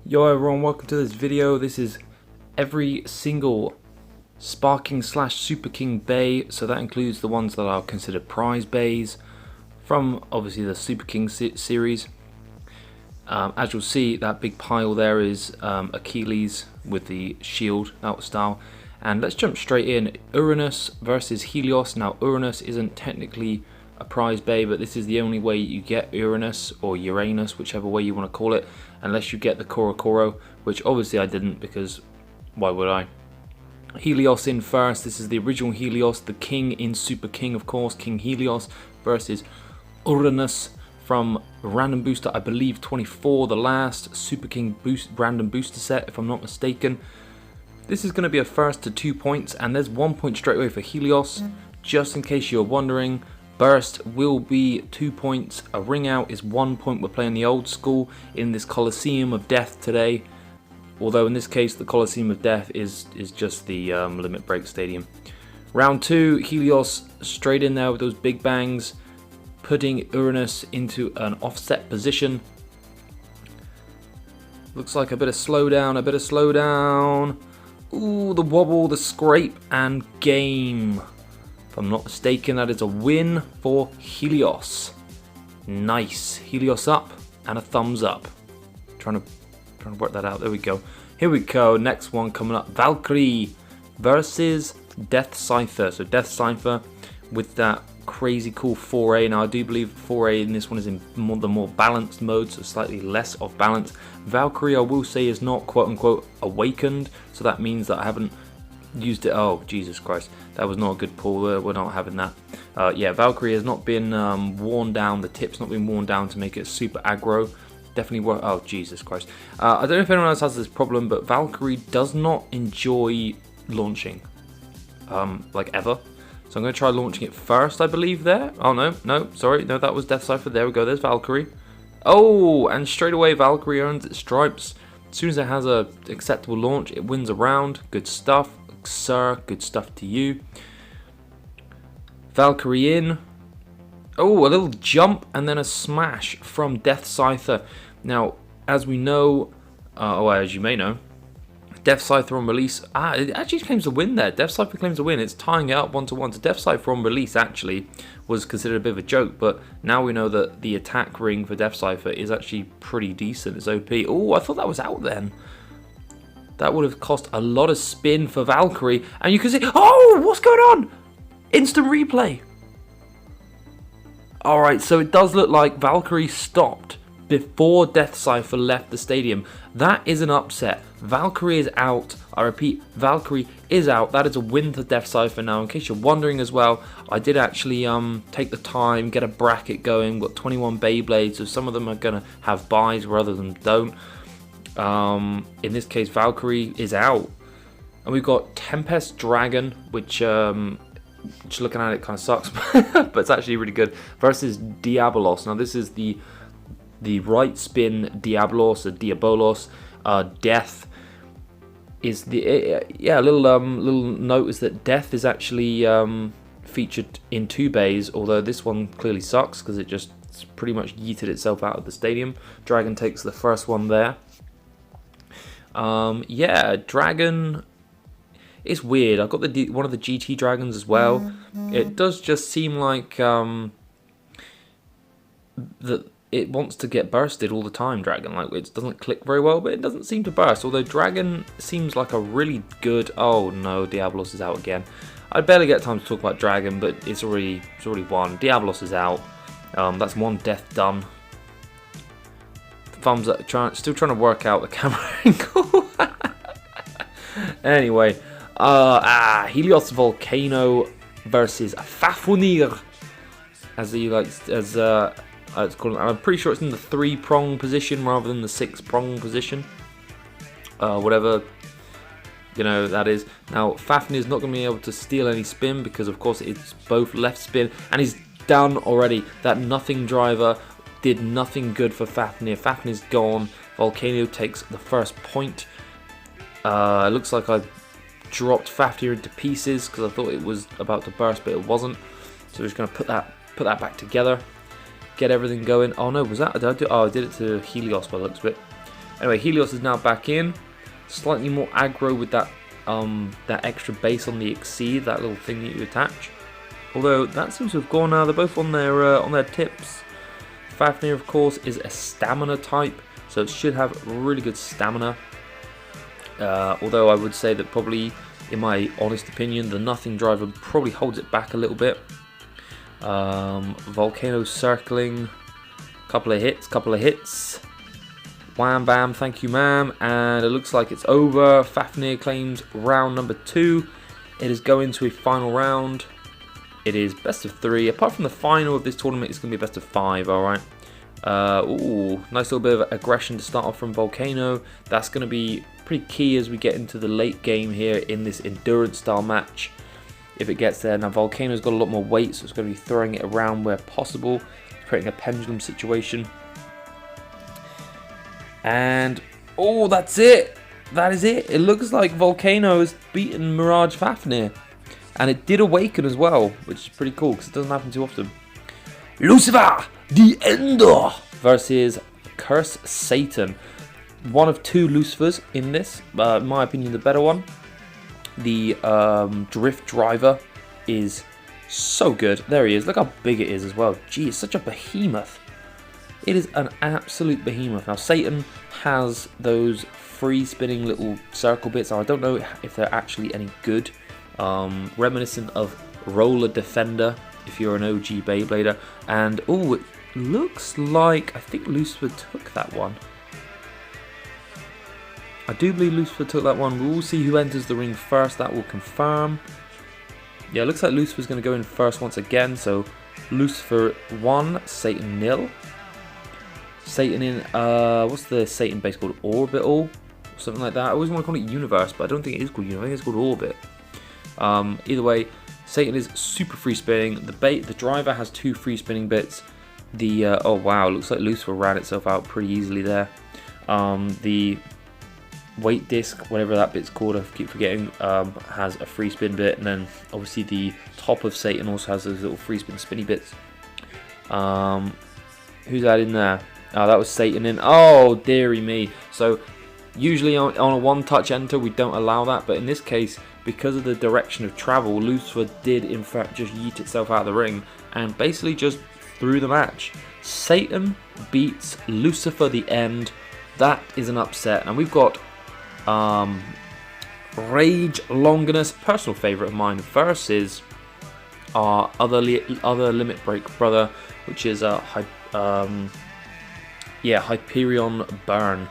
Yo everyone, welcome to this video. This is every single Sparking / Super King Bay, so that includes the ones that are considered prize bays from obviously the Super King series. As you'll see, that big pile there is Achilles with the shield, that style. And let's jump straight in. Uranus versus Helios. Now Uranus isn't technically a prize bay, but this is the only way you get Uranus or Uranus, whichever way you want to call it, unless you get the Korokoro, which obviously I didn't, because why would I? Helios in first. This is the original Helios, the king in Super King, of course, King Helios versus Uranus from Random Booster, I believe 24, the last Super King random booster set, if I'm not mistaken. This is going to be a first to 2 points, and there's 1 point straight away for Helios. Just in case you're wondering, burst will be 2 points, a ring out is 1 point. We're playing the old school in this Colosseum of Death today, although in this case the Colosseum of Death is just the Limit Break Stadium. Round 2, Helios straight in there with those big bangs, putting Uranus into an offset position. Looks like a bit of slowdown, Ooh, the wobble, the scrape, and game. If I'm not mistaken, that is a win for Helios. Nice. Helios up and a thumbs up. Trying to work that out. There we go. Here we go. Next one coming up. Valkyrie versus Death Cipher. So Death Cipher with that crazy cool 4A. Now I do believe 4A in this one is in the more balanced mode, so slightly less of balance. Valkyrie, I will say, is not quote unquote awakened, so that means that I haven't used it. Oh Jesus Christ, that was not a good pull. We're not having that. Yeah, Valkyrie has not been worn down. The tip's not been worn down to make it super aggro. Definitely work. Oh Jesus Christ, I don't know if anyone else has this problem, but Valkyrie does not enjoy launching like ever. So I'm going to try launching it first, I believe, there. Oh, no, sorry. No, that was Death Cipher. There we go. There's Valkyrie. Oh, and straight away, Valkyrie earns its stripes. As soon as it has a acceptable launch, it wins a round. Good stuff, sir. Good stuff to you. Valkyrie in. Oh, a little jump and then a smash from Death Cipher. Now, as we know, as you may know, Death Cipher on release, it actually claims a win there. Death Cipher claims a win. It's tying it up 1-1. So Death Cipher on release actually was considered a bit of a joke, but now we know that the attack ring for Death Cipher is actually pretty decent. It's OP. Oh, I thought that was out then. That would have cost a lot of spin for Valkyrie. And you can see, oh, what's going on? Instant replay. Alright, so it does look like Valkyrie stopped before Death Cipher left the stadium. That is an upset. Valkyrie is out. I repeat, Valkyrie is out. That is a win to Death Cipher. Now, in case you're wondering as well, I did actually take the time, get a bracket going. We've got 21 Beyblades, so some of them are going to have buys where other them don't. In this case, Valkyrie is out. And we've got Tempest Dragon, which just looking at it kind of sucks, but it's actually really good, versus Diabolos. Now, this is the right spin Diabolos or Diabolos. Death is the a little note is that Death is actually featured in 2 bays, although this one clearly sucks because it just pretty much yeeted itself out of the stadium. Dragon takes the first one there. Yeah, Dragon is weird. I've got one of the GT Dragons as well. It does just seem like that it wants to get bursted all the time, Dragon. Like, it doesn't click very well, but it doesn't seem to burst. Although Dragon seems like a really good... Oh no, Diabolos is out again. I barely get time to talk about Dragon, but it's already won. Diabolos is out. That's one death done. Thumbs up. Still trying to work out the camera angle. Anyway, Helios Volcano versus Fafnir, as he likes it's called. I'm pretty sure it's in the 3-prong position rather than the 6-prong position. Whatever, you know, that is. Now, Fafnir's not going to be able to steal any spin because, of course, it's both left spin, and he's done already. That nothing driver did nothing good for Fafnir. Fafnir's gone. Volcano takes the first point. It looks like I dropped Fafnir into pieces because I thought it was about to burst, but it wasn't. So we're just going to put that back together. Get everything going. Oh no, was that? Did I do? Oh, I did it to Helios by the looks of it. Anyway, Helios is now back in. Slightly more aggro with that that extra base on the Exceed, that little thing that you attach. Although that seems to have gone now. They're both on their tips. Fafnir, of course, is a stamina type, so it should have really good stamina. Although I would say that probably, in my honest opinion, the Nothing Driver probably holds it back a little bit. Volcano circling, couple of hits. Wham bam, thank you ma'am, and it looks like it's over. Fafnir claims round number 2. It is going to a final round. It is best of 3. Apart from the final of this tournament, it's going to be best of 5, alright. Ooh, nice little bit of aggression to start off from Volcano. That's going to be pretty key as we get into the late game here in this endurance style match. If it gets there. Now Volcano's got a lot more weight, so it's going to be throwing it around where possible, creating a pendulum situation. And, oh, that's it. That is it. It looks like Volcano has beaten Mirage Fafnir. And it did awaken as well, which is pretty cool because it doesn't happen too often. Lucifer, the Ender, versus Curse Satan. One of 2 Lucifers in this. In my opinion, the better one. The Drift Driver is so good. There he is. Look how big it is as well. Gee, it's such a behemoth. It is an absolute behemoth. Now, Satan has those free spinning little circle bits. I don't know if they're actually any good. Reminiscent of Roller Defender, if you're an OG Beyblader. And, oh, it looks like, I think Lucifer took that one. I do believe Lucifer took that one. We'll see who enters the ring first. That will confirm. Yeah, it looks like Lucifer's going to go in first once again. So, Lucifer 1, Satan 0. Satan in, what's the Satan base called? Orbital? Something like that. I always want to call it Universe, but I don't think it is called Universe. I think it's called Orbit. Either way, Satan is super free spinning. The driver has 2 free spinning bits. Oh wow, looks like Lucifer ran itself out pretty easily there. The weight disc, whatever that bit's called, I keep forgetting, has a free spin bit, and then obviously the top of Satan also has those little free spin spinny bits. Who's that in there? Oh, that was Satan in. Oh, dearie me. So usually on a one-touch enter we don't allow that, but in this case, because of the direction of travel, Lucifer did in fact just yeet itself out of the ring and basically just threw the match. Satan beats Lucifer the End. That is an upset. And we've got Rage Longinus, personal favourite of mine, versus our other Limit Break brother, which is Hyperion Burn.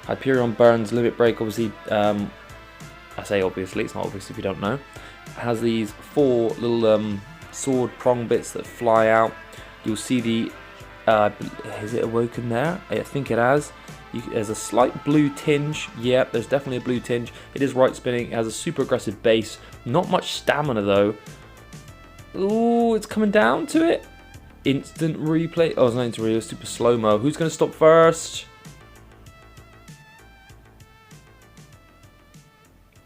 Hyperion Burn's Limit Break, obviously, I say obviously, it's not obvious if you don't know. It has these 4 little sword prong bits that fly out. You'll see the, is it awoken there? I think it has. There's a slight blue tinge. Yeah, there's definitely a blue tinge. It is right spinning. It has a super aggressive base. Not much stamina though. Ooh, it's coming down to it. Instant replay. Oh, it's not instant replay. Super slow-mo. Who's going to stop first?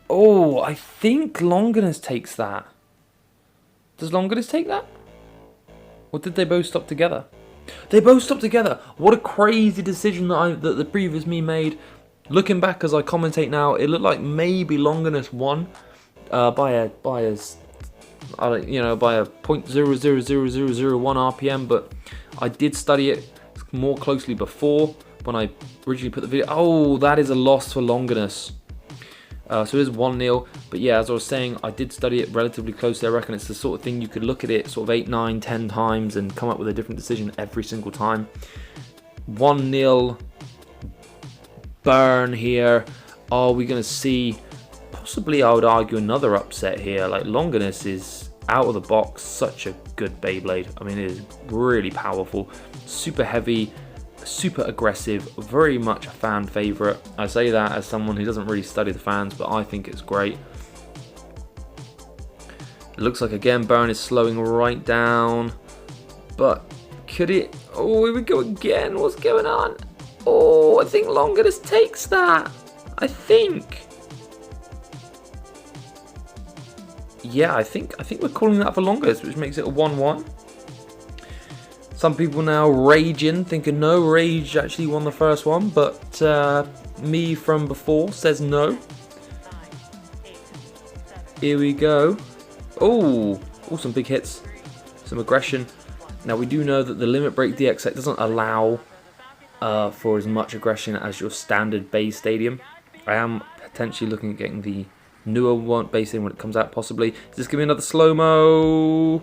Oh, I think Longinus takes that. Does Longinus take that? Or did they both stop together? They both stopped together. What a crazy decision that the previous me made. Looking back as I commentate now, it looked like maybe Longinus won by a 0.000001 RPM, but I did study it more closely before when I originally put the video. Oh, that is a loss for Longinus. So it is 1-0, but yeah, as I was saying, I did study it relatively closely. I reckon it's the sort of thing you could look at it sort of 8, 9, 10 times and come up with a different decision every single time. 1-0 burn here. Are we going to see, possibly I would argue, another upset here? Like, Longinus is out of the box such a good Beyblade. I mean, it is really powerful, super heavy, super aggressive, very much a fan favourite. I say that as someone who doesn't really study the fans, but I think it's great. It looks like again Burn is slowing right down, but could it? Oh, here we go again. What's going on? Oh, I think Longinus takes that. I think. Yeah, I think we're calling that for Longinus, which makes it a 1-1. Some people now raging, thinking no, Rage actually won the first one, but me from before says no. Here we go. Oh, some big hits, some aggression. Now we do know that the Limit Break DX set doesn't allow for as much aggression as your standard base stadium. I am potentially looking at getting the newer one base stadium when it comes out, possibly. Is this gonna be another slow-mo?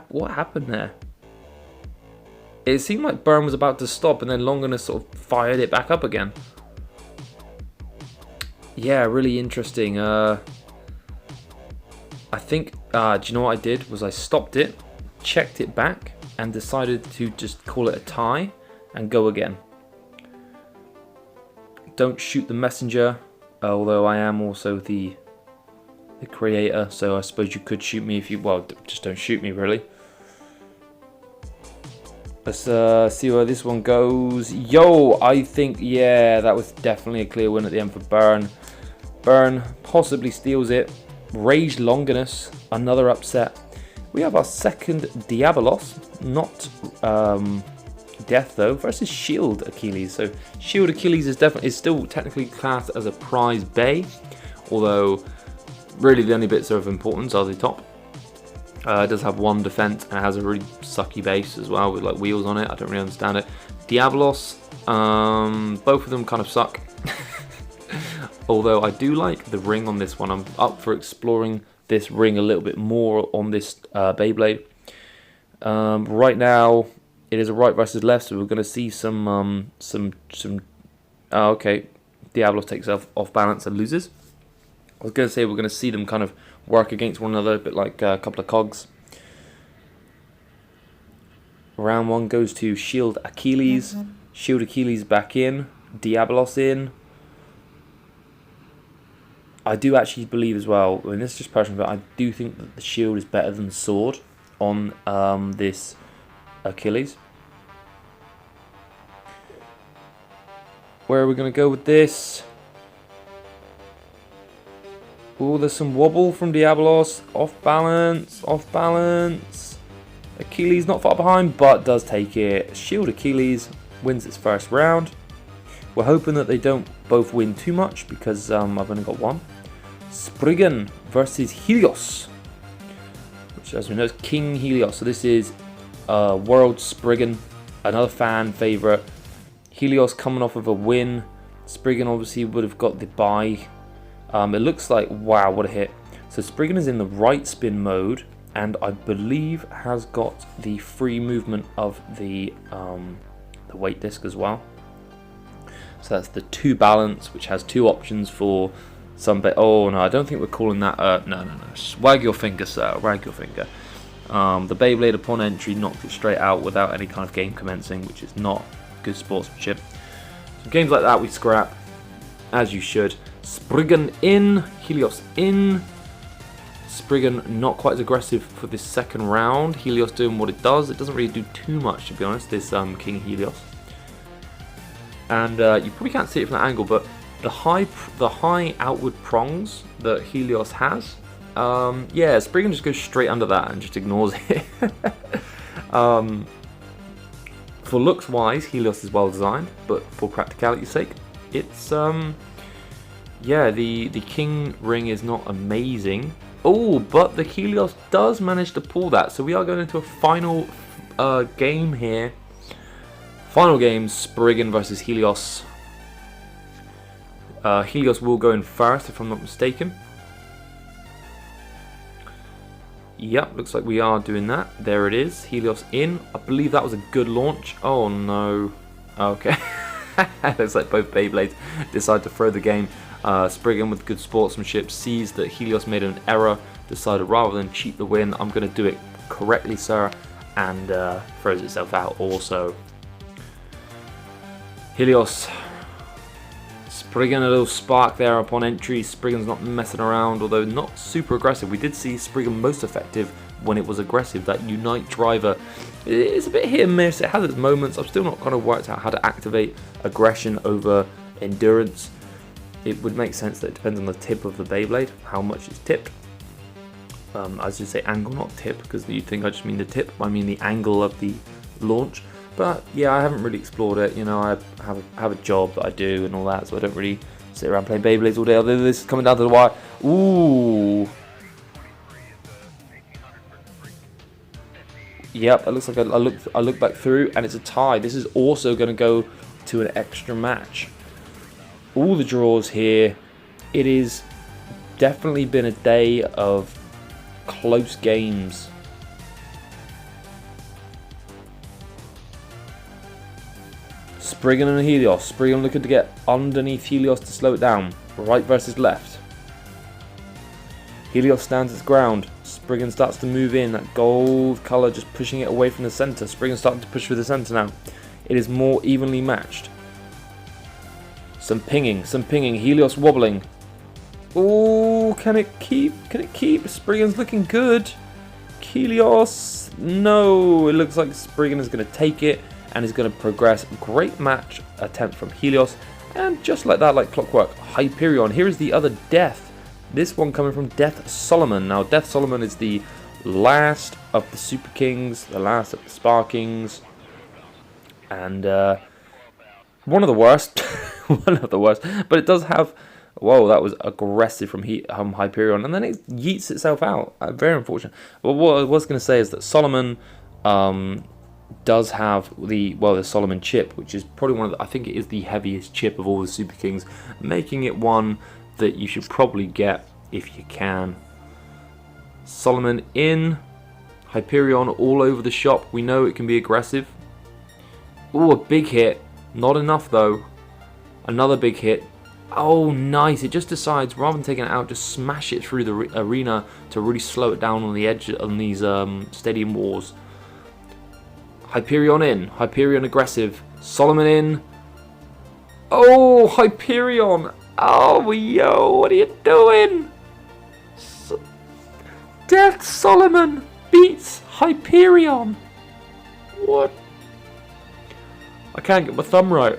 What happened there? It seemed like Burn was about to stop, and then Longinus sort of fired it back up again. Yeah, really interesting. I think, do you know what I did? Was I stopped it, checked it back, and decided to just call it a tie and go again. Don't shoot the messenger, although I am also the creator, so I suppose you could shoot me if you, well, just don't shoot me really. Let's see where this one goes. Yo, I think, yeah, that was definitely a clear win at the end for Burn. Burn possibly steals it. Rage Longinus, another upset. We have our second Diabolos, not Death though, versus Shield Achilles. So Shield Achilles is still technically classed as a prize bay, although really the only bits of importance are the top. It does have one defense and it has a really sucky base as well with like wheels on it. I don't really understand it. Diabolos, both of them kind of suck. Although I do like the ring on this one. I'm up for exploring this ring a little bit more on this Beyblade. Right now, it is a right versus left, so we're going to see some. Oh, okay, Diabolos takes off balance and loses. I was going to say we're going to see them kind of work against one another, a bit like a couple of cogs. Round one goes to Shield Achilles. Shield Achilles back in. Diabolos in. I do actually believe as well, I mean, this is just personal, but I do think that the shield is better than the sword on this Achilles. Where are we going to go with this? Oh, there's some wobble from Diabolos. Off balance, off balance. Achilles not far behind, but does take it. Shield Achilles wins its first round. We're hoping that they don't both win too much because I've only got one. Spriggan versus Helios, which as we know is King Helios. So this is World Spriggan, another fan favourite. Helios coming off of a win. Spriggan obviously would have got the bye. It looks like, wow, what a hit. So Spriggan is in the right spin mode and I believe has got the free movement of the weight disc as well. So that's the 2 balance, which has 2 options for some oh no, I don't think we're calling that no. Just wag your finger, sir, wag your finger. The Beyblade upon entry knocked it straight out without any kind of game commencing, which is not good sportsmanship. So games like that we scrap, as you should. Spriggan in, Helios in. Spriggan not quite as aggressive for this second round. Helios doing what it does. It doesn't really do too much, to be honest, this King Helios. And you probably can't see it from that angle, but the high outward prongs that Helios has, yeah, Spriggan just goes straight under that and just ignores it. For looks wise, Helios is well designed, but for practicality's sake, it's yeah, the King ring is not amazing. Oh, but the Helios does manage to pull that, so we are going into a final game here. Final game, Spriggan versus Helios. Helios will go in first, if I'm not mistaken. Yep, looks like we are doing that. There it is, Helios in. I believe that was a good launch. Oh no. Okay. Looks like both Beyblades decide to throw the game. Spriggan with good sportsmanship sees that Helios made an error, decided rather than cheat the win, I'm going to do it correctly, sir, and throws itself out also. Helios, Spriggan a little spark there upon entry. Spriggan's not messing around, although not super aggressive. We did see Spriggan most effective when it was aggressive. That Unite driver is a bit hit and miss. It has its moments. I've still not kind of worked out how to activate aggression over endurance. It would make sense that it depends on the tip of the Beyblade, how much it's tipped. I should say angle, not tip, because you think I just mean the tip. I mean the angle of the launch. But yeah, I haven't really explored it. You know, I have a job that I do and all that, so I don't really sit around playing Beyblades all day. Although this is coming down to the wire. Ooh. Yep, it looks like I look back through, and it's a tie. This is also going to go to an extra match. All the draws here. It is definitely been a day of close games. Spriggan and Helios. Spriggan looking to get underneath Helios to slow it down. Right versus left. Helios stands its ground. Spriggan starts to move in. That gold colour just pushing it away from the centre. Spriggan starting to push through the centre now. It is more evenly matched. Some pinging. Helios wobbling. Oh, can it keep? Can it keep? Spriggan's looking good. Helios. No, it looks like Spriggan is going to take it and is going to progress. Great match attempt from Helios. And just like that, like clockwork, Hyperion. Here is the other Death. This one coming from Death Solomon. Now, Death Solomon is the last of the Super Kings, the last of the Sparkings, and one of the worst. One of the worst. But it does have... Whoa, that was aggressive from Hyperion, and then it yeets itself out. Very unfortunate. But what I was going to say is that Solomon does have the Solomon chip, which is probably one of the... I think it is the heaviest chip of all the Super Kings, making it one that you should probably get if you can. Solomon in, Hyperion all over the shop. We know it can be aggressive. Oh, a big hit. Not enough though. Another big hit. Oh, nice. It just decides, rather than taking it out, just smash it through the arena to really slow it down on the edge on these stadium walls. Hyperion in. Hyperion aggressive. Solomon in. Oh, Hyperion. Oh, yo, what are you doing? Death Solomon beats Hyperion. What? I can't get my thumb right.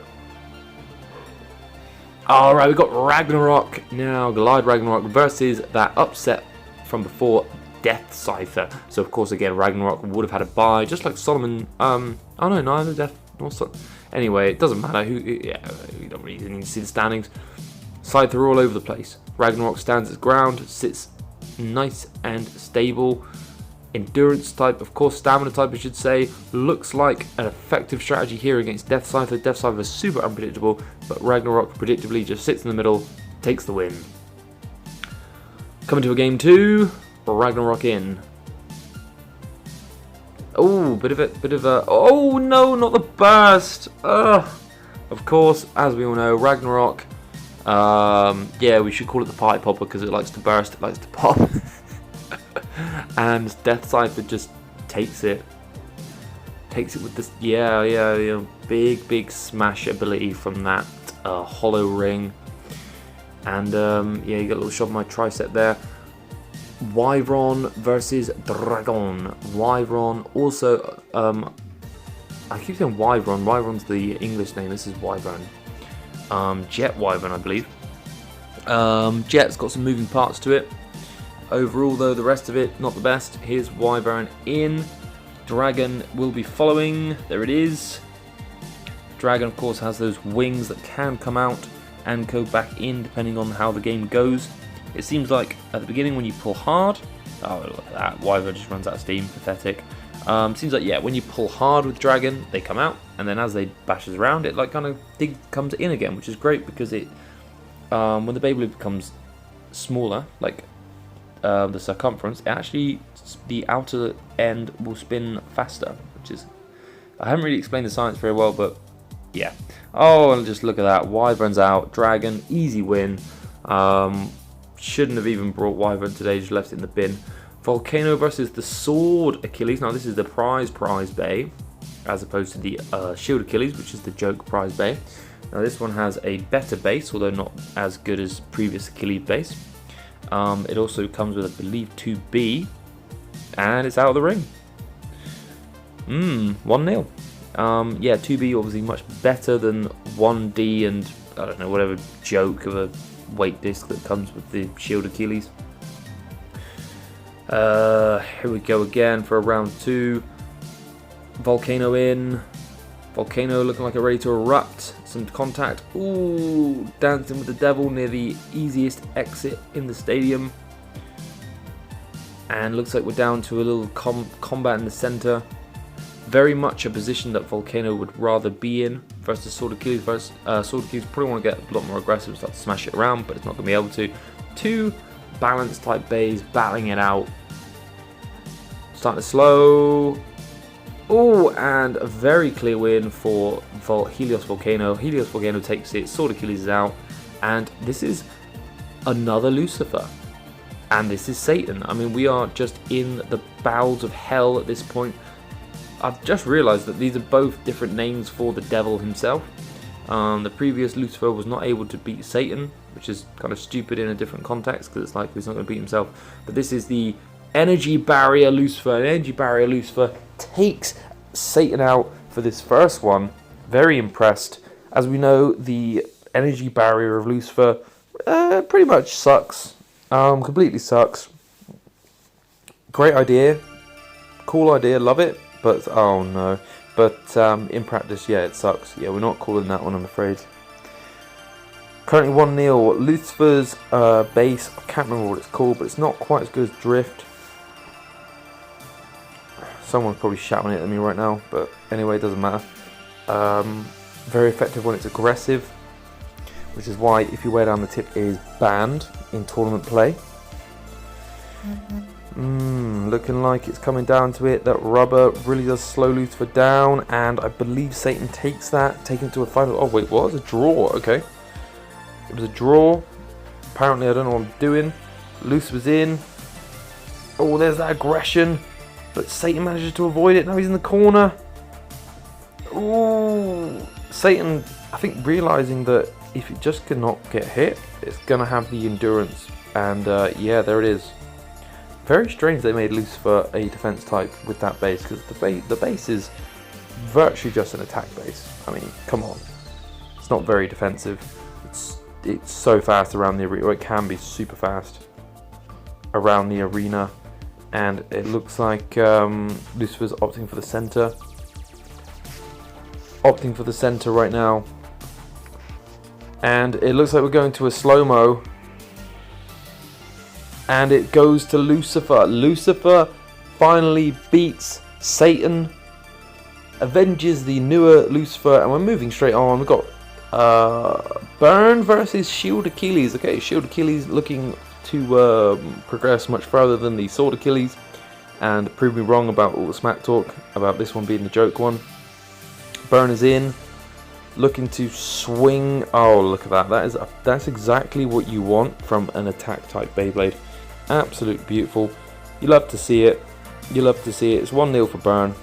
Alright, we've got Ragnarok now. Glide Ragnarok versus that upset from before, Death Cypher. So, of course, again, Ragnarok would have had a bye, just like Solomon. Oh, no, neither Death nor Solomon. Anyway, it doesn't matter. Yeah, you don't really need to see the standings. Cypher all over the place. Ragnarok stands its ground, sits nice and stable. Endurance type, of course, stamina type, I should say. Looks like an effective strategy here against Death Cypher. Death Cypher is super unpredictable, but Ragnarok predictably just sits in the middle, takes the win. Coming to a game 2, Ragnarok in. Oh, bit of a. Oh no, not the burst. Ugh. Of course, as we all know, Ragnarok. Yeah, we should call it the party popper because it likes to burst, it likes to pop. And Death Cypher just takes it with this, yeah, big smash ability from that hollow ring. And yeah, you got a little shot of my tricep there. Wyvern versus Dragon. Wyvern also, I keep saying Wyvern. Wyvern's the English name. This is Wyvern. Jet Wyvern, I believe. Jet's got some moving parts to it. Overall, though, the rest of it, not the best. Here's Wyvern in. Dragon will be following. There it is. Dragon, of course, has those wings that can come out and go back in, depending on how the game goes. It seems like at the beginning when you pull hard... Oh, look at that. Wyvern just runs out of steam. Pathetic. Seems like, yeah, when you pull hard with Dragon, they come out. And then as they bashes around, it like kind of comes in again, which is great because it... when the Beyblade becomes smaller, like... the circumference, actually the outer end will spin faster, which is, I haven't really explained the science very well, but yeah. Oh, and just look at that, Wyvern's out, Dragon, easy win. Shouldn't have even brought Wyvern today, just left it in the bin. Volcano versus the Sword Achilles. Now this is the prize bay, as opposed to the Shield Achilles, which is the joke prize bay. Now this one has a better base, although not as good as previous Achilles base. It also comes with, I believe, 2B, and it's out of the ring. 1-0. Yeah, 2B obviously much better than 1D and, I don't know, whatever joke of a weight disc that comes with the Shield Achilles. Here we go again for round 2. Volcano in. Volcano looking like it's ready to erupt. Some contact. Ooh, dancing with the devil near the easiest exit in the stadium. And looks like we're down to a little combat in the center. Very much a position that Volcano would rather be in versus Sword Achilles. Sword Achilles probably want to get a lot more aggressive and start to smash it around, but it's not going to be able to. 2 balanced type bays battling it out. Starting to slow. Oh, and a very clear win for Helios Volcano. Helios Volcano takes it, Sword Achilles is out, and this is another Lucifer. And this is Satan. I mean, we are just in the bowels of hell at this point. I've just realised that these are both different names for the devil himself. The previous Lucifer was not able to beat Satan, which is kind of stupid in a different context, because it's like he's not going to beat himself. But this is the Energy Barrier Lucifer. And Energy Barrier Lucifer takes Satan out for this first one. Very impressed. As we know, the Energy Barrier of Lucifer pretty much sucks. Completely sucks. Great idea. Cool idea. Love it. But, oh no. But in practice, yeah, it sucks. Yeah, we're not calling that one, I'm afraid. Currently 1-0. Lucifer's base, I can't remember what it's called, but it's not quite as good as Drift. Someone's probably shouting it at me right now, but anyway, it doesn't matter. Very effective when it's aggressive, which is why if you wear down the tip, it is banned in tournament play. Looking like it's coming down to it. That rubber really does slow Lucifer down, and I believe Satan takes that, taken to a final. Oh wait, what? It was a draw. Okay, it was a draw. Apparently, I don't know what I'm doing. Lucifer's in. Oh, there's that aggression, but Satan manages to avoid it. Now he's in the corner. Ooh, Satan, I think, realizing that if it just cannot get hit, it's gonna have the endurance, and yeah, there it is. Very strange they made Lucifer a defense type with that base, because the base is virtually just an attack base. I mean, come on. It's not very defensive. It's so fast around the arena, or it can be super fast around the arena. And it looks like Lucifer's opting for the center. Opting for the center right now. And it looks like we're going to a slow-mo. And it goes to Lucifer. Lucifer finally beats Satan, avenges the newer Lucifer, and we're moving straight on. We've got Burn versus Shield Achilles. Okay, Shield Achilles looking to progress much further than the Sword Achilles, and prove me wrong about all the smack talk about this one being the joke one. Burn is in, looking to swing. Oh, look at that. That's exactly what you want from an attack type Beyblade. Absolute beautiful. You love to see it. You love to see it. It's 1-0 for Burn.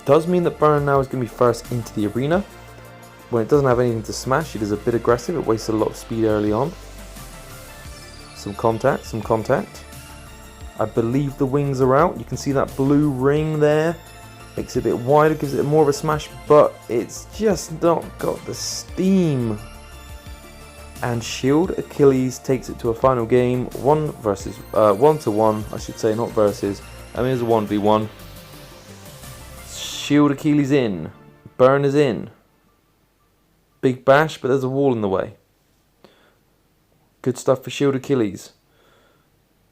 Does mean that Burn now is going to be first into the arena. When it doesn't have anything to smash, it is a bit aggressive. It wastes a lot of speed early on. Some contact, some contact. I believe the wings are out. You can see that blue ring there. Makes it a bit wider, gives it more of a smash, but it's just not got the steam. And Shield Achilles takes it to a final game. 1-1, I should say, not versus. I mean, it's a 1v1. Shield Achilles in. Burn is in. Big bash, but there's a wall in the way. Good stuff for Shield Achilles.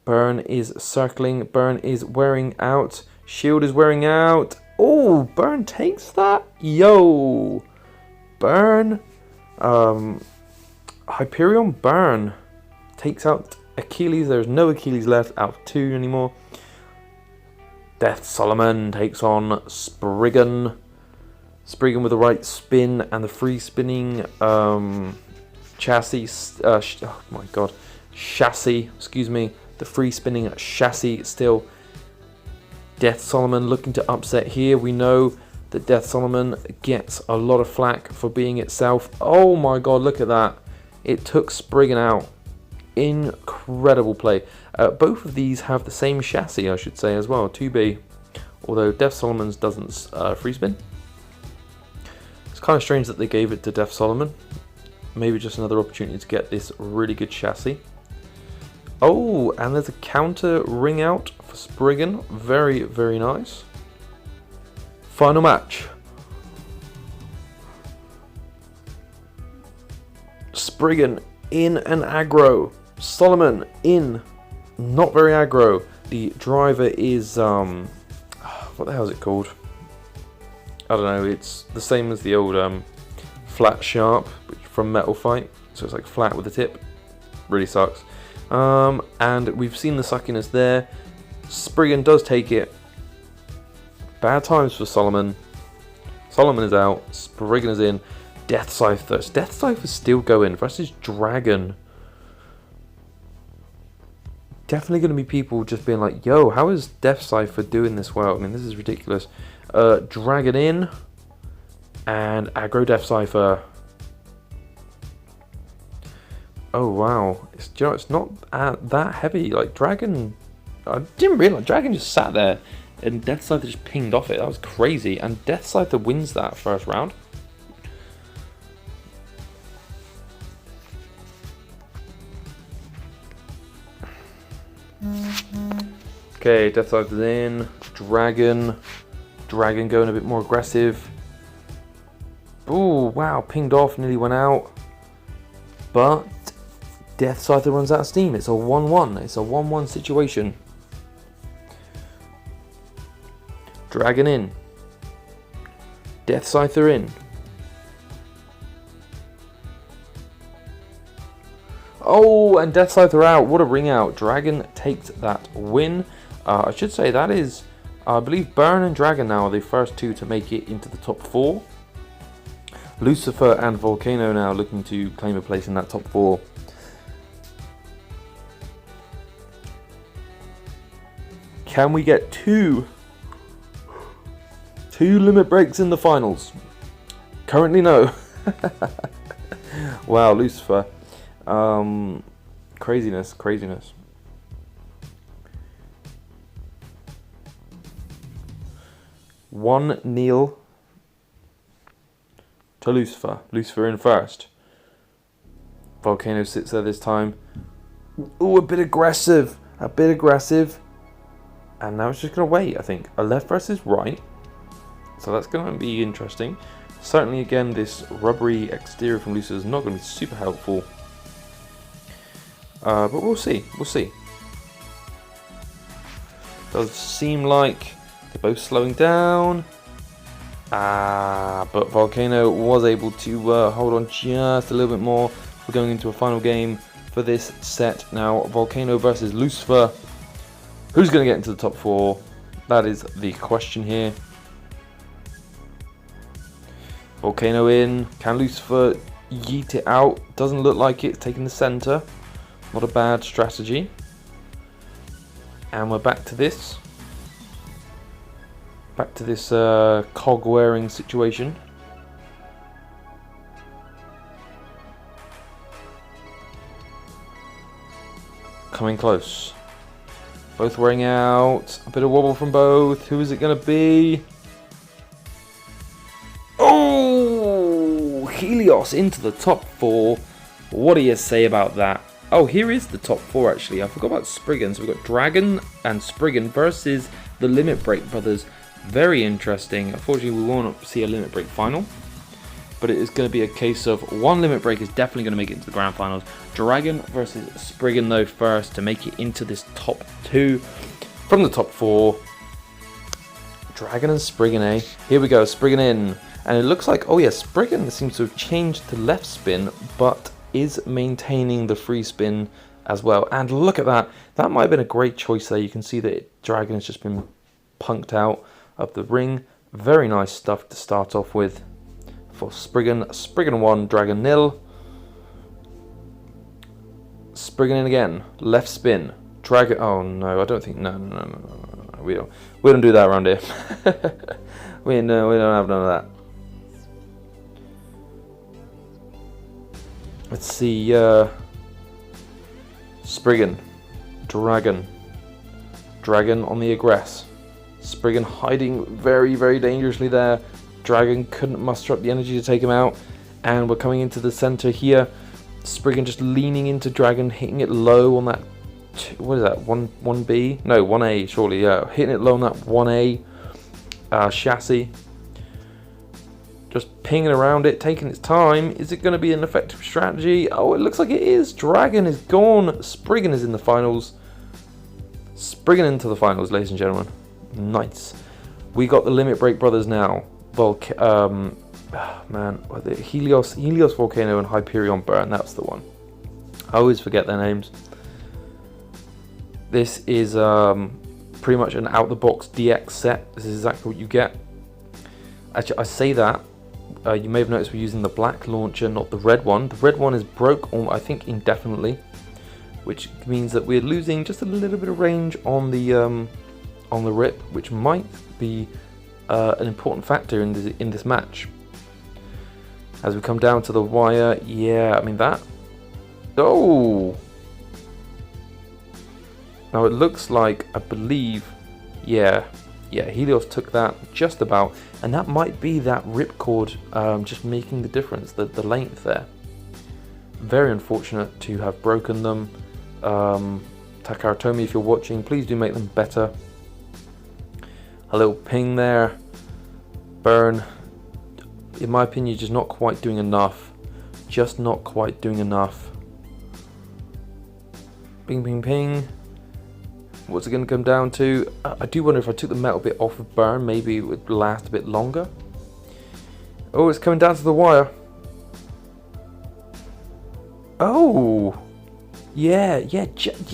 Burn is circling. Burn is wearing out. Shield is wearing out. Oh, Burn takes that. Yo. Burn. Hyperion Burn takes out Achilles. There's no Achilles left out of 2 anymore. Death Solomon takes on Spriggan. Spriggan with the right spin and the free spinning chassis. Oh my god. Chassis, excuse me. The free spinning chassis still. Death Solomon looking to upset here. We know that Death Solomon gets a lot of flack for being itself. Oh my god, look at that. It took Spriggan out. Incredible play. Both of these have the same chassis, I should say, as well. 2B. Although Death Solomon's doesn't free spin. It's kind of strange that they gave it to Death Solomon. Maybe just another opportunity to get this really good chassis. Oh, and there's a counter ring out for Spriggan. Very, very nice. Final match. Spriggan in an aggro. Solomon in not very aggro. The driver is what the hell is it called? I don't know. It's the same as the old flat sharp from Metal Fight. So it's like flat with the tip. Really sucks. And we've seen the suckiness there. Spriggan does take it. Bad times for Solomon. Solomon is out. Spriggan is in. Death Scythe though. Death Scythe is still going versus Dragon. Definitely going to be people just being like, yo, how is Death Cypher doing this well? I mean, this is ridiculous. Dragon in. And aggro Death Cypher. Oh, wow. It's, you know, it's not that heavy. Like, Dragon... I didn't realise. Dragon just sat there. And Death Scyther just pinged off it. That was crazy. And Death Scyther wins that first round. Okay, Death Scyther's in. Dragon going a bit more aggressive. Oh, wow, pinged off, nearly went out. But Death Scyther runs out of steam. It's a 1-1. It's a 1-1 situation. Dragon in. Death Scyther in. Oh, and Death Scyther out. What a ring out. Dragon takes that win. I should say that is, I believe Burn and Dragon now are the first two to make it into the top 4. Lucifer and Volcano now looking to claim a place in that top 4. Can we get two limit breaks in the finals? Currently no. Wow, Lucifer. Craziness. 1-0 to Lucifer. Lucifer in first. Volcano sits there this time. Ooh, a bit aggressive. And now it's just going to wait, I think. A left versus right. So that's going to be interesting. Certainly, again, this rubbery exterior from Lucifer is not going to be super helpful. But we'll see. Does seem like they're both slowing down. But Volcano was able to hold on just a little bit more. We're going into a final game for this set now. Volcano versus Lucifer. Who's going to get into the top 4? That is the question here. Volcano in. Can Lucifer yeet it out? Doesn't look like it. It's taking the center. Not a bad strategy. And we're back to this. Cog wearing situation. Coming close. Both wearing out. A bit of wobble from both. Who is it going to be? Oh! Helios into the top 4. What do you say about that? Oh, here is the top 4 actually. I forgot about Spriggan. So we've got Dragon and Spriggan versus the Limit Break brothers. Very interesting. Unfortunately, we won't see a Limit Break final. But it is going to be a case of one Limit Break is definitely going to make it into the grand finals. Dragon versus Spriggan though first to make it into this top 2 from the top 4. Dragon and Spriggan, eh? Here we go, Spriggan in. And it looks like, oh yeah, Spriggan seems to have changed to left spin, but is maintaining the free spin as well. And look at that. That might have been a great choice there. You can see that Dragon has just been punked out of the ring. Very nice stuff to start off with for Spriggan. Spriggan 1, Dragon 0. Spriggan in again. Left spin. Dragon. Oh no, I don't think. No. We don't do that around here. we don't have none of that. Let's see. Spriggan. Dragon on the aggress. Spriggan hiding very, very dangerously there. Dragon couldn't muster up the energy to take him out. And we're coming into the center here. Spriggan just leaning into Dragon, hitting it low on that what is that? 1B? No, 1A, surely, yeah. Hitting it low on that 1A chassis. Just pinging around it, taking its time. Is it going to be an effective strategy? Oh, it looks like it is. Dragon is gone. Spriggan is in the finals. Spriggan into the finals, ladies and gentlemen. Nice. We got the Limit Break brothers now. The Helios Volcano and Hyperion Burn. That's the one. I always forget their names. This is pretty much an out-the-box DX set. This is exactly what you get. Actually, I say that. You may have noticed we're using the black launcher, not the red one. The red one is broke, I think, indefinitely, which means that we're losing just a little bit of range on the rip, which might be an important factor in this match. As we come down to the wire, yeah, I mean that. Oh! Now it looks like, I believe, yeah, Helios took that just about, and that might be that ripcord just making the difference, the length there. Very unfortunate to have broken them. Takaratomi, if you're watching, please do make them better. A little ping there. Burn. In my opinion, just not quite doing enough. Just not quite doing enough. Ping, ping, ping. What's it going to come down to? I do wonder if I took the metal bit off of Burn, maybe it would last a bit longer. Oh, it's coming down to the wire. Oh, it just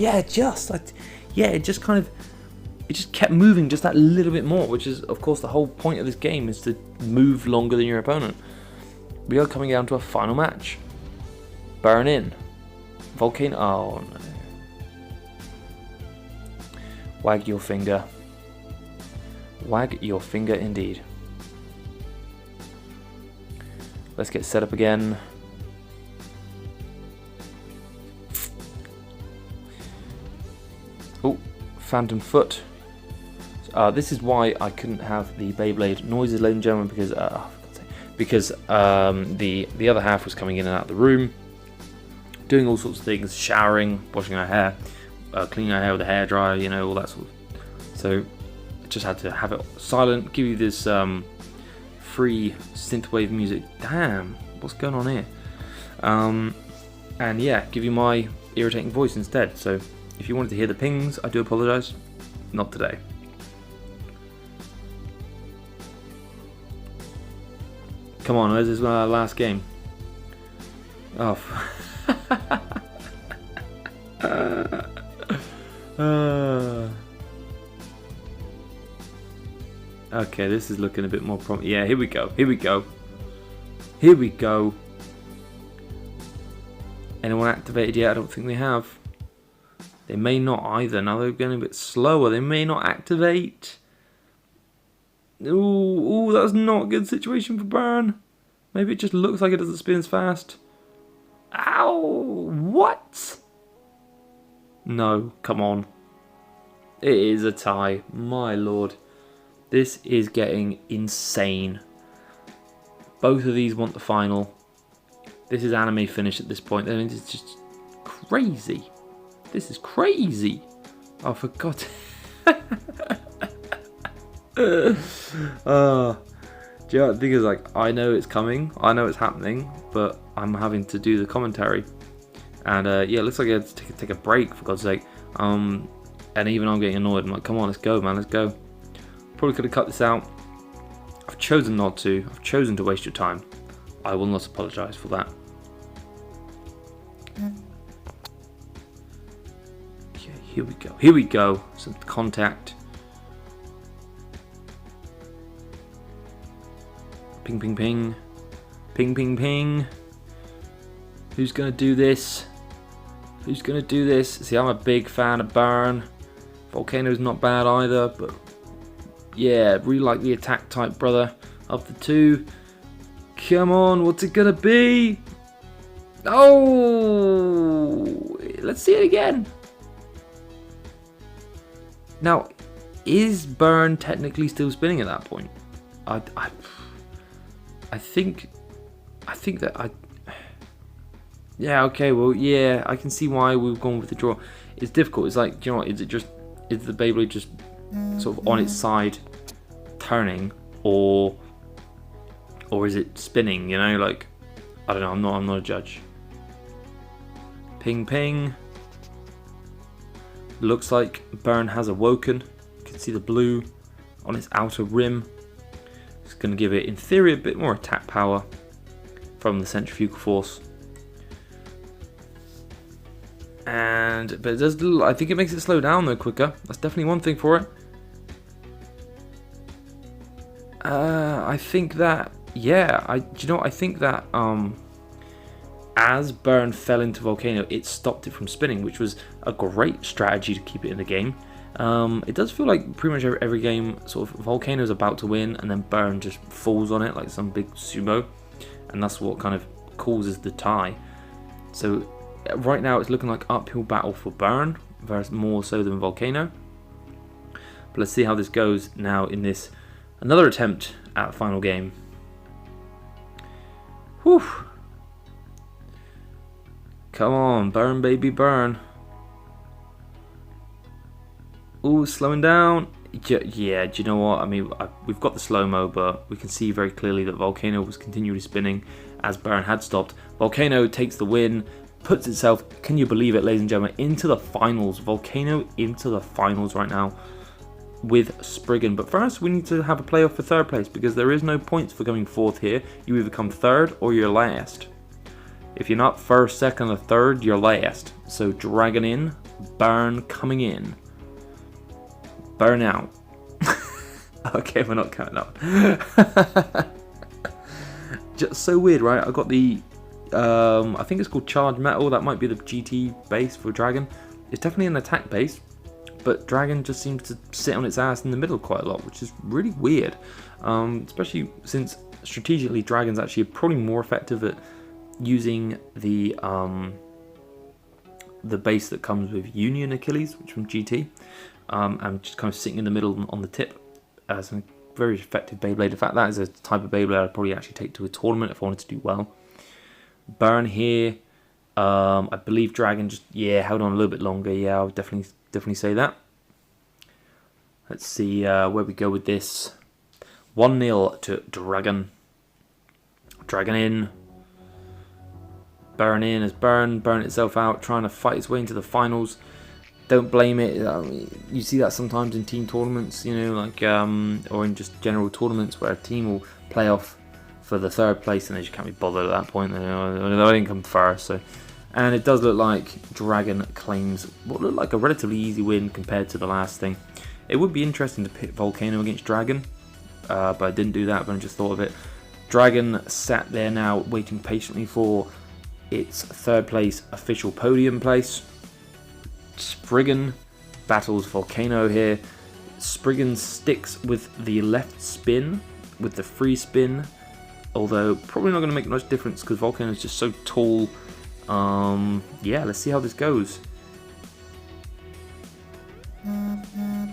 kind of, it just kept moving just that little bit more, which is, of course, the whole point of this game is to move longer than your opponent. We are coming down to a final match. Burn in. Volcano. Oh no. Wag your finger. Wag your finger indeed. Let's get set up again. Oh, Phantom Foot. This is why I couldn't have the Beyblade noises, ladies and gentlemen, because the other half was coming in and out of the room, doing all sorts of things, showering, washing our hair, cleaning our hair with a hairdryer, you know, all that sort of. So just had to have it silent, give you this free synthwave music. Damn, what's going on here? And yeah, give you my irritating voice instead. So if you wanted to hear the pings, I do apologise. Not today. Come on, this is our last game. Oh. Okay, this is looking a bit more promising. Yeah, here we go. Here we go. Here we go. Anyone activated yet? I don't think they have. They may not either. Now they're going a bit slower. They may not activate. Ooh, that's not a good situation for Burn. Maybe it just looks like it doesn't spin as fast. Ow! What? No, come on. It is a tie. My lord. This is getting insane. Both of these want the final. This is anime finish at this point. I mean, it's just crazy. This is crazy. Oh, for God. Do you know what the thing is, like, I know it's coming, I know it's happening, but I'm having to do the commentary, and yeah, it looks like I had to take a break, for God's sake. And even I'm getting annoyed. I'm like, come on, let's go, man, let's go. Probably could have cut this out. I've chosen not to. I've chosen to waste your time. I will not apologise for that. Okay, here we go. Here we go. Some contact. Ping, ping, ping. Ping, ping, ping. Who's going to do this? Who's going to do this? See, I'm a big fan of Burn. Volcano's not bad either, but yeah, really like the attack type brother of the two. Come on, what's it going to be? Oh! Let's see it again. Now, is Burn technically still spinning at that point? I think that yeah, okay, well, yeah, I can see why we've gone with the draw. it's difficult. It's like, do you know what? Is the Beyblade just sort of on its side, turning, or is it spinning? You know, like, I don't know. I'm not a judge. Ping ping. Looks like Burn has awoken. You can see the blue on its outer rim. It's going to give it, in theory, a bit more attack power from the centrifugal force. But it does. I think it makes it slow down though quicker. That's definitely one thing for it. I think that, yeah. I think that as Burn fell into Volcano, it stopped it from spinning, which was a great strategy to keep it in the game. It does feel like pretty much every game, sort of, Volcano's about to win, and then Burn just falls on it like some big sumo, and that's what kind of causes the tie. So right now it's looking like uphill battle for Burn, more so than Volcano. But let's see how this goes now in this another attempt at the final game. Whew. Come on, Burn, baby, Burn. Ooh, slowing down. Yeah, do you know what? I mean, we've got the slow-mo, but we can see very clearly that Volcano was continually spinning as Burn had stopped. Volcano takes the win, puts itself, can you believe it, ladies and gentlemen, into the finals. Volcano into the finals right now with Spriggan. But first, we need to have a playoff for third place, because there is no points for coming fourth here. You either come third or you're last. If you're not first, second, or third, you're last. So Dragon in, Burn coming in. Burn out. Okay, we're not counting up. Just so weird, right? I got the, I think it's called Charged Metal. That might be the GT base for Dragon. It's definitely an attack base, but Dragon just seems to sit on its ass in the middle quite a lot, which is really weird. Especially since strategically Dragon's actually probably more effective at using the base that comes with Union Achilles, which from GT, and just kind of sitting in the middle on the tip as a very effective Beyblade. In fact, that is a type of Beyblade I'd probably actually take to a tournament if I wanted to do well. Burn here, I believe Dragon just, yeah, held on a little bit longer. Yeah, I would definitely say that. Let's see where we go with this. 1-0 to Dragon. Dragon in. Burn in as Burn itself out, trying to fight its way into the finals. Don't blame it. You see that sometimes in team tournaments, you know, like or in just general tournaments where a team will play off for the third place and they just can't be bothered at that point. They didn't come first. So, and it does look like Dragon claims what looked like a relatively easy win compared to the last thing. It would be interesting to pit Volcano against Dragon, but I didn't do that. But I just thought of it. Dragon sat there now, waiting patiently for its third place official podium place. Spriggan battles Volcano here. Spriggan sticks with the left spin, with the free spin, although probably not going to make much difference because Volcano is just so tall. Yeah, let's see how this goes.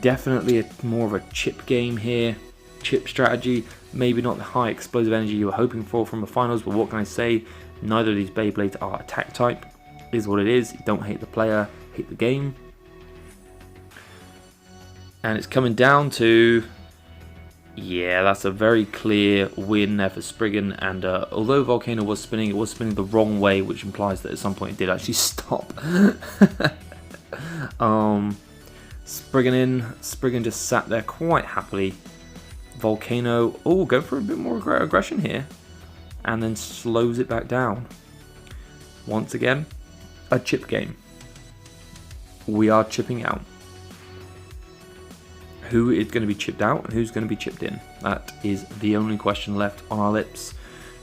Definitely more of a chip game here. Chip strategy, maybe not the high explosive energy you were hoping for from the finals, but what can I say? Neither of these Beyblades are attack type. It is what it is. You don't hate the player, hate the game. And it's coming down to, yeah, that's a very clear win there for Spriggan. And although Volcano was spinning, it was spinning the wrong way, which implies that at some point it did actually stop. Spriggan in. Spriggan just sat there quite happily. Volcano, oh, go for a bit more aggression here. And then slows it back down. Once again, a chip game. We are chipping out. Who is going to be chipped out and who's going to be chipped in? That is the only question left on our lips.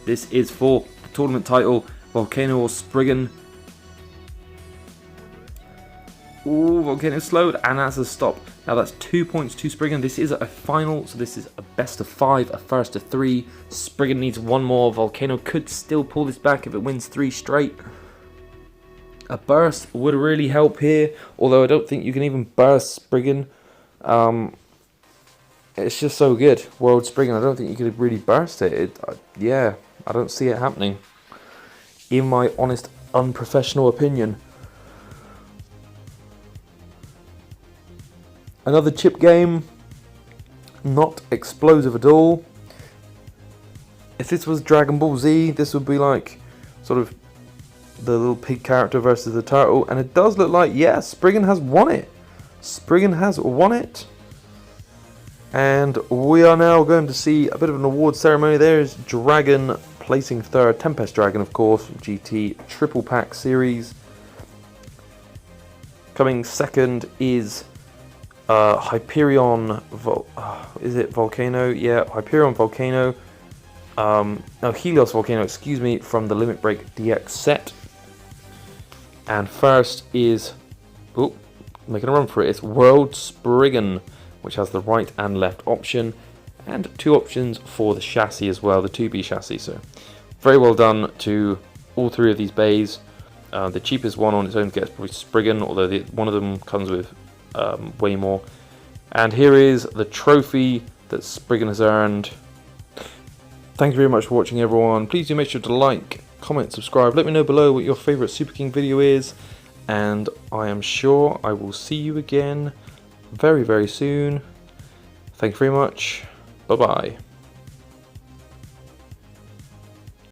This is for the tournament title, Volcano or Spriggan. Ooh, Volcano slowed, and that's a stop. Now that's 2 points to Spriggan. This is a final, so this is a best of 5, a first of 3. Spriggan needs one more. Volcano could still pull this back if it wins 3 straight. A burst would really help here, although I don't think you can even burst Spriggan. It's just so good. World Spriggan, I don't think you could really burst it. Yeah, I don't see it happening. In my honest, unprofessional opinion. Another chip game, not explosive at all. If this was Dragon Ball Z, this would be like sort of the little pig character versus the turtle, and it does look like, yeah, Spriggan has won it. Spriggan has won it. And we are now going to see a bit of an award ceremony. There's Dragon placing third, Tempest Dragon, of course, GT Triple Pack Series. Coming second is Hyperion, is it Volcano? Yeah, Hyperion Volcano. No, Helios Volcano, excuse me, from the Limit Break DX set. And first is, making a run for it, it's World Spriggan, which has the right and left option, and 2 options for the chassis as well, the 2B chassis. So very well done to all 3 of these bays. The cheapest one on its own gets probably Spriggan, although one of them comes with way more. And here is the trophy that Spriggan has earned. Thank you very much for watching, everyone. Please do make sure to like, comment, subscribe. Let me know below what your favourite Super King video is, and I am sure I will see you again very, very soon. Thank you very much. Bye-bye.